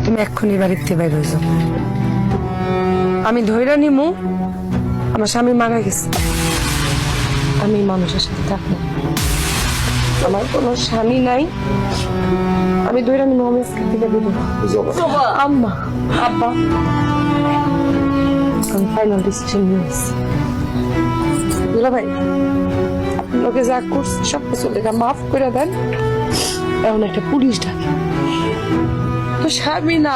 তুমি এক্ষুনি বাড়িতে বাইর হয়ে যাও। আমি ধইরা নিমু আমার স্বামী মারা গেছে, আমি মানুষের সাথে থাকবো, আমার কোনো স্বামী নাই, আমি ধইরা নিমু। আমি আজকে থেকে দিব আম্মা আব্বা, আমি ফাইনাল ডিসিশন নিয়েছি। দুলা ভাই আপনি লোকে যা করছে সব কিছু দেখা মাফ করে দেন। এখন একটা পুলিশ ডাকে, তো স্বামী না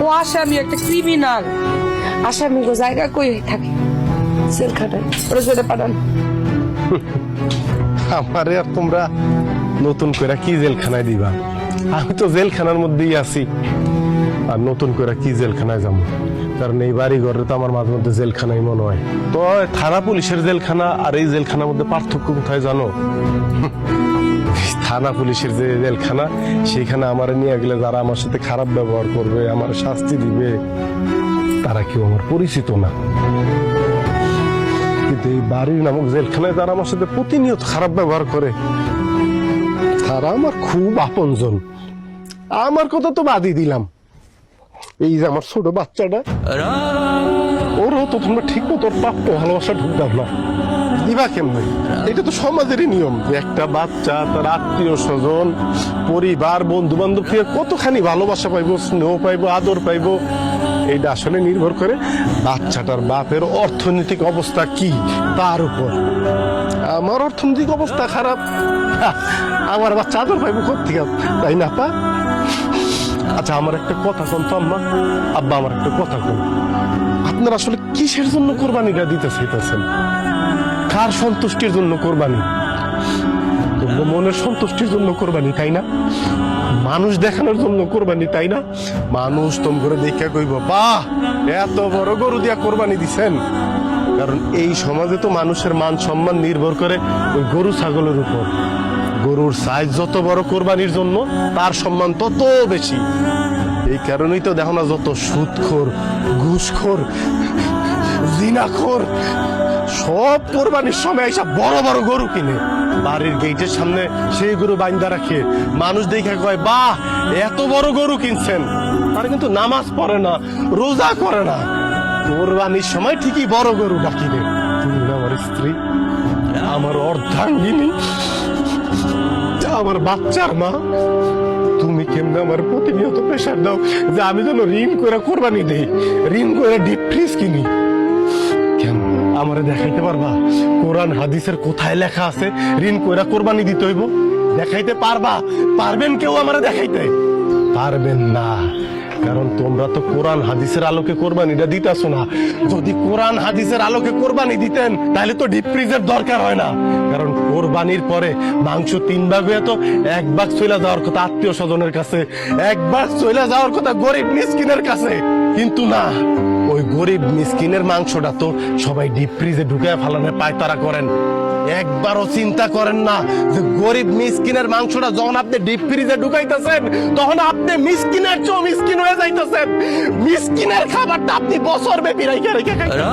ও আসামি, একটা ক্রিমিনাল আসামি গো, জায়গা কই থাকে জেলখানায়, ওরা জেলে পাঠান। আমারে আর তোমরা নতুন করে কি জেলখানায় দিবা? আমি তো জেলখানার মধ্যেই আছি, আর নতুন করে কি জেলখানায় যাবো? কারণ এই বাড়ি ঘরে তো আমার মাঝে মধ্যে জেলখানাই মনে হয়। তো থানা পুলিশের জেলখানা আর এই জেলখানার মধ্যে পার্থক্য কোথায় জানো? থানা পুলিশের যে জেলখানা, সেখানে আমার নিয়ে গেলে যারা আমার সাথে খারাপ ব্যবহার করবে, আমার শাস্তি দিবে, তারা কেউ আমার পরিচিত না। কিন্তু এই বাড়ির নামক জেলখানায় যারা আমার সাথে প্রতিনিয়ত খারাপ ব্যবহার করে, তারা আমার খুব আপনজন। আমার কথা তো বাদই দিলাম, এই যে আমার ছোট বাচ্চাটা, ওরও তো তোমরা ঠিক মতো প্রাপ্য ভালোবাসা ঢুকতাম না, দিবা কেমন? এটা তো সমাজেরই নিয়ম যে একটা বাচ্চা তার আত্মীয় স্বজন, পরিবার, বন্ধু বান্ধব থেকে কতখানি ভালোবাসা পাইবো, স্নেহ পাইবো, আদর পাইবো, এইটা আসলে নির্ভর করে বাচ্চাটার বাপের অর্থনৈতিক অবস্থা কি তার উপর। আমার অর্থনৈতিক অবস্থা খারাপ, আমার বাচ্চা আদর পাইবো কোত্থেকে, তাই না পা? আচ্ছা আমার একটা কথা কোন তো আম্মা, আব্বা আমার একটা কথা কোন, আপনারা আসলে কিসের জন্য কোরবানিটা দিতে চাইতেছেন? কার সন্তুষ্টির জন্য কোরবানি? তোমরা মনের সন্তুষ্টির জন্য কোরবানি, তাই না? মানুষ দেখানোর জন্য কোরবানি, তাই না? মানুষ তোম করে দেখে কইব, বাহ এত বড় গরু দিয়া কোরবানি দিছেন। কারণ এই সমাজে তো মানুষের মান সম্মান নির্ভর করে ওই গরু ছাগলের উপর। গরুর সাইজ যত বড় কোরবানির জন্য তার সম্মান তত বেশি। এই কারণেই তো দেখো না, যত সুদখোর, ঘুষখোর, জিনাখোর সব কোরবানির সময় এইসব বড় বড় গরু কিনে বাড়ির গেটের সামনে সেই গরু বাইন্দা রাখে। মানুষ দেখে কয়, বাহ এত বড় গরু কিনছেন। তারা কিন্তু নামাজ পড়ে না, রোজা করে না, কোরবানির সময় ঠিকই বড় গরুটা কিনে। তুমি না আমার স্ত্রী, আমার অর্ধাঙ্গিনী, আমার বাচ্চার মা, তুমি কেমনে আমার প্রতিনিয়ত প্রেশার দাও যে আমি যেন ঋণ করে কোরবানি দেই, ঋণ করে ডিপ ফ্রিজ কিনি। কেন আমারে দেখাইতে পারবা কোরআন হাদিসের কোথায় লেখা আছে ঋণ করে কোরবানি দিতে হইব? দেখাইতে পারবা? পারবেন কেউ আমারে দেখাইতে? পারবেন না, কারণ তোমরা তো কোরআন হাদিসের আলোকে কোরবানিটা দিতেছো না। যদি কোরআন হাদিসের আলোকে কোরবানি দিতেন তাহলে তো ডিপ ফ্রিজের দরকার হয় না। কারণ কোরবানির পরে মাংস 3 ভাগ হয়ে তো 1 ভাগ চলে যাওয়ার কথা আত্মীয় স্বজনের কাছে, 1 ভাগ চলে যাওয়ার কথা গরিব মিসকিনের কাছে। কিন্তু না, ওই গরিব মিসকিনের মাংসটা তো সবাই ডিপ ফ্রিজে ঢুকে ফালানোর পায়তারা করেন। একবারও চিন্তা করেন না যে গরিব মিসকিনের মাংসটা যখন আপনি ডিপ ফ্রিজে ঢুকাইতেছেন তখন আপনি মিসকিনের চেয়ে মিসকিন হয়ে যাইতেছেন। মিসকিনের খাবারটা আপনি বছর ব্যাপী রাইখা রেখে খাইতেছেন।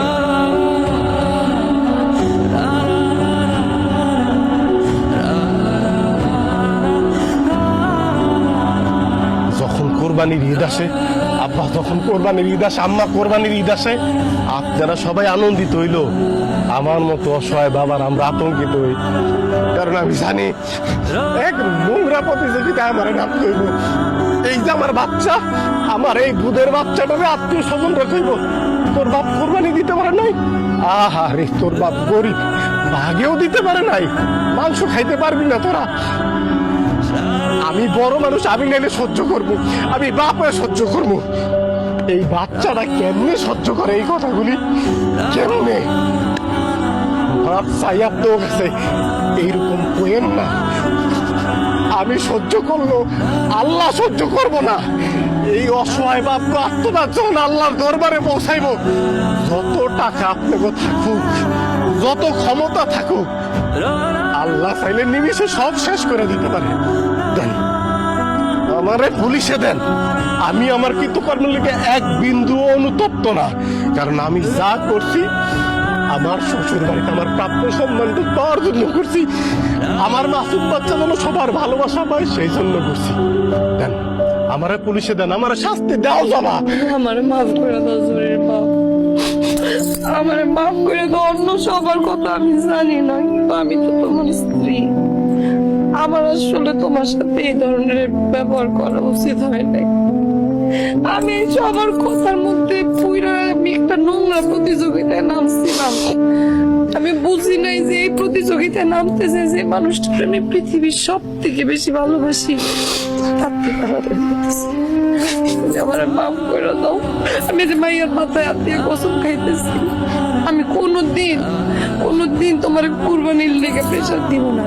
যখন কোরবানির ঈদ আসে, আব্বা যখন কোরবানির ঈদ আসে, আম্মা কোরবানির ঈদ আসে, আপনারা সবাই আনন্দিত হইল, আমার মতো অসহায় বাবার আমরা আতঙ্কিত হই। কারণ আমি জানি এক নোংরা প্রতিযোগিতায় আমার নাম কইব। এই যে আমার বাচ্চা, আমার এই দুধের বাচ্চাটাকে আত্মীয় স্বজনরা কইব, তোর বাপ কোরবানি দিতে পারে নাই। আহা রে, তোর বাপ গরিব, ভাগেও দিতে পারে নাই, মাংস খাইতে পারবি না তোরা। আমি বড় মানুষ, আমি নাইলে সহ্য করবো, আমি বাপ হয়ে সহ্য করবো। এই বাচ্চাটা কেমনে সহ্য করে এই কথাগুলি? কেমনে? বাপ চাই আপনার কাছে এইরকম কোয়েন না। আমি সহ্য করলো, আল্লাহ সহ্য করবো না। এই অসহায় বাপ আত্মনাথ যখন আল্লাহর দরবারে পৌঁছাইব, যত টাকা আপনাকে থাকুক, যত ক্ষমতা থাকুক, আল্লাহ চাইলে নিমিষে সব শেষ করে দিতে পারে। দেন আমারে পুলিশে দেন, আমি আমার কৃতকর্মের লিগে এক বিন্দু অনুতপ্ত না। কারণ আমি যা করছি আমার শ্বশুর বাড়িতে আমার প্রাপ্য সম্মানটা পাওয়ার জন্য করছি, আমার মাসুম বাচ্চা যেন সবার ভালোবাসা পায় সেই জন্য করছি। দেন আমারে পুলিশে দেন, আমারে শাস্তি দাও জামা। আমার মাফ করে দাও জুরির বাপ, আমার মাফ করে দাও। অন্য সবার কথা আমি জানি না, কিন্তু আমি তো তোমার স্ত্রী। আমার আসলে তোমার সাথে এই ধরনের ব্যবহার করা উচিত হয় নাই। আমি সবার কথার মধ্যে পুরা আমি একটা নোংরা প্রতিযোগিতায় নামছিলাম। আমি বুঝি নাই যে এই প্রতিযোগিতায় নামতেছে যে মানুষটাকে আমি পৃথিবীর সব থেকে বেশি ভালোবাসি, তার থেকে আলাদা হয়ে যেতেছে। তুমি আমার মাফ করে দাও। আমি যে মাইয়ার মাথায় হাত দিয়ে কসম খাইতেছি, আমি কোনোদিন তোমার কুরবানির লেগে প্রেশার দিব না।